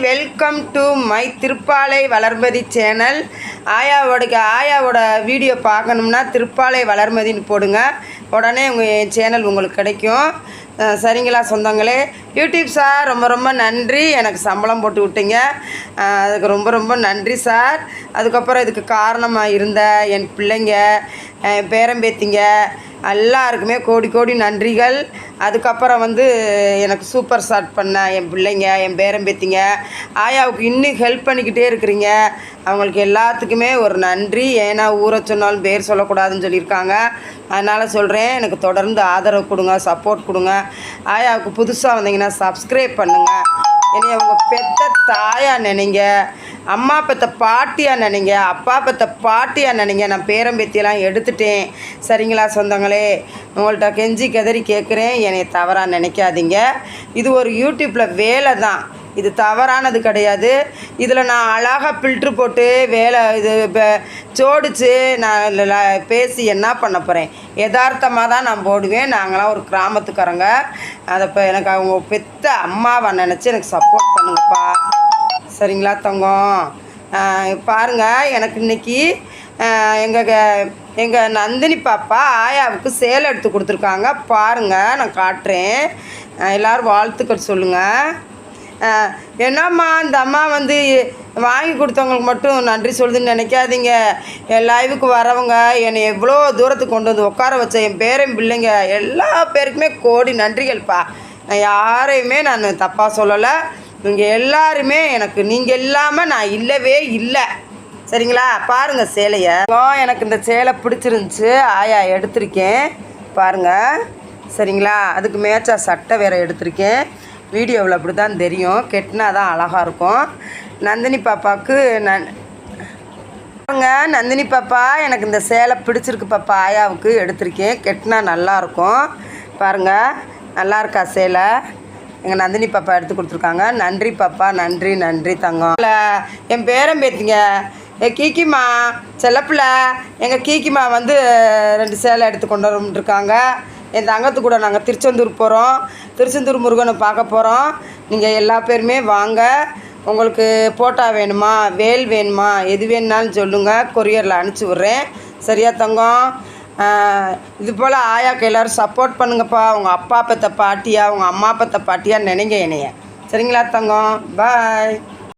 Welcome to my Thiruppalai Valarmathi channel. ஆயாவோட video பார்க்கணும்னா திருப்பாலை வளர்மதின்னு போடுங்க. உடனே என் சேனல் உங்களுக்கு கிடைக்கும். சரிங்களா சொந்தங்களே? யூடியூப் சார் ரொம்ப ரொம்ப நன்றி. எனக்கு சம்பளம் போட்டு விட்டீங்க, அதுக்கு ரொம்ப ரொம்ப நன்றி சார். அதுக்கப்புறம் இதுக்கு காரணமாக இருந்த என் பிள்ளைங்க, பேரம்பேத்திங்க எல்லாருக்குமே கோடி கோடி நன்றிகள். அதுக்கப்புறம் எனக்கு சூப்பர் ஸ்டார்ட் பண்ண என் பிள்ளைங்க, என் பேரம்பேத்திங்க, ஆயாவுக்கு இன்னும் ஹெல்ப் பண்ணிக்கிட்டே இருக்கிறீங்க. அவங்களுக்கு எல்லாத்துக்குமே ஒரு நன்றி. ஏன்னா ஊரை சொன்னாலும் பேர் சொல்லக்கூடாதுன்னு சொல்லியிருக்காங்க. அதனால் சொல்கிறேன், எனக்கு தொடர்ந்து ஆதரவு கொடுங்க, சப்போர்ட் கொடுங்க. ஆயாவுக்கு புதுசாக வந்தீங்கன்னா சப்ஸ்கிரைப் பண்ணுங்கள். என்னை அவங்க பெத்த தாயாக நினைங்க, அம்மா பெத்த பாட்டியாக நினைங்க, அப்பா பெத்த பாட்டியாக நினைங்க. நான் பேரம்பேத்தியெல்லாம் எடுத்துட்டேன். சரிங்களா சொந்தங்களே? உங்கள்கிட்ட கெஞ்சி கதறி கேட்குறேன், என்னை தவறாக நினைக்காதீங்க. இது ஒரு யூடியூப்பில் வேலை தான், இது தவறானது கிடையாது. இதில் நான் அழகாக ஃபில்ட்ரு போட்டு இது ஜோடிச்சு நான் பேசி என்ன பண்ண போகிறேன்? யதார்த்தமாக தான் நான் போடுவேன். நாங்களாம் ஒரு கிராமத்துக்காரங்க. அதை இப்போ எனக்கு அவங்க பெத்த அம்மாவை நினச்சி எனக்கு சப்போர்ட் பண்ணுங்கப்பா. சரிங்களா தங்கம்? பாருங்கள், எனக்கு இன்றைக்கி எங்கள் நந்தினி பாப்பா ஆயாவுக்கு சேலை எடுத்து கொடுத்துருக்காங்க. பாருங்கள், நான் காட்டுறேன். எல்லோரும் வாழ்த்துக்கள் சொல்லுங்கள். என்னம்மா இந்த அம்மா வாங்கி கொடுத்தவங்களுக்கு மட்டும் நன்றி சொல்லுதுன்னு நினைக்காதீங்க. என் லைவுக்கு வரவங்க, என்னை எவ்வளோ தூரத்துக்கு கொண்டு வந்து உட்கார வச்ச என் பேரன் பிள்ளைங்க எல்லா பேருக்குமே கோடி நன்றிகள்ப்பா. நான் யாரையுமே நான் தப்பாக சொல்லலை. நீங்கள் எல்லாருமே நீங்கள் இல்லாமல் நான் இல்லவே இல்லை. சரிங்களா? பாருங்கள் சேலையை. எனக்கு இந்த சேலை பிடிச்சிருந்துச்சி, ஆயா எடுத்திருக்கேன் பாருங்கள். சரிங்களா? அதுக்கு மேட்சா சட்டை வேறு எடுத்திருக்கேன். வீடியோவில் அப்படி தான் தெரியும், கெட்டினா தான் அழகாக இருக்கும். நந்தினி பாப்பாவுக்கு நந்தினி பாப்பா, எனக்கு இந்த சேலை பிடிச்சிருக்கு பாப்பா, ஆயாவுக்கு எடுத்திருக்கேன். கெட்டினா நல்லாயிருக்கும். பாருங்கள், நல்லா இருக்கா சேலை? எங்கள் நந்தினி பாப்பா எடுத்து கொடுத்துருக்காங்க. நன்றி பாப்பா, நன்றி நன்றி தங்கம். என் பேரம்பேத்திங்க கீக்கிமா செல்லப்பில்ல, எங்கள் கீக்கிமா 2 சேலை எடுத்து கொண்டு வந்துருக்காங்க. என் தங்கத்து கூட நாங்கள் திருச்செந்தூர் போகிறோம். திருச்செந்தூர் முருகனை பார்க்க போகிறோம். நீங்கள் எல்லா பேருமே வாங்க. உங்களுக்கு போட்டா வேணுமா, வேல் வேணுமா, எது வேணுனாலும் சொல்லுங்கள், கொரியரில் அனுப்பிச்சி விட்றேன். சரியா தங்கம்? இது போல் ஆயாவுக்கு எல்லோரும் சப்போர்ட் பண்ணுங்கப்பா. உங்கள் அப்பா பெற்ற பாட்டியா, உங்கள் அம்மா பெற்ற பாட்டியா நினைங்க என்னைய. சரிங்களா தங்கம்? பாய்.